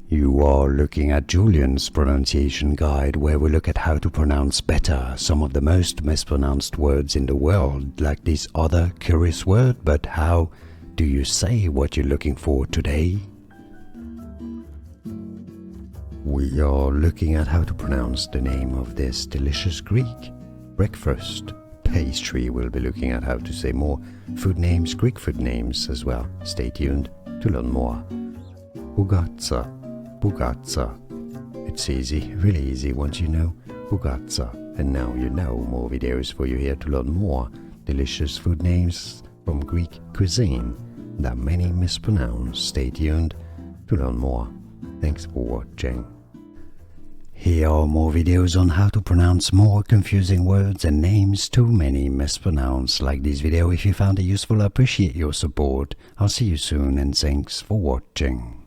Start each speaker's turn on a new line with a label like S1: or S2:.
S1: You are looking at Julian's pronunciation guide, where we look at how to pronounce better some of the most mispronounced words in the world, like this other curious word. But how do you say what you're looking for today? We are looking at how to pronounce the name of this delicious Greek breakfast. Pastry will be looking at how to say more food names, Greek food names as well. Stay tuned to learn more. Bougatsa, Bougatsa. It's easy, really easy once you know Bougatsa. And now you know. More videos for you here to learn more delicious food names from Greek cuisine that many mispronounce. Stay tuned to learn more. Thanks for watching. Here are more videos on how to pronounce more confusing words and names too many mispronounced. Like this video if you found it useful. I appreciate your support. I'll see you soon and thanks for watching.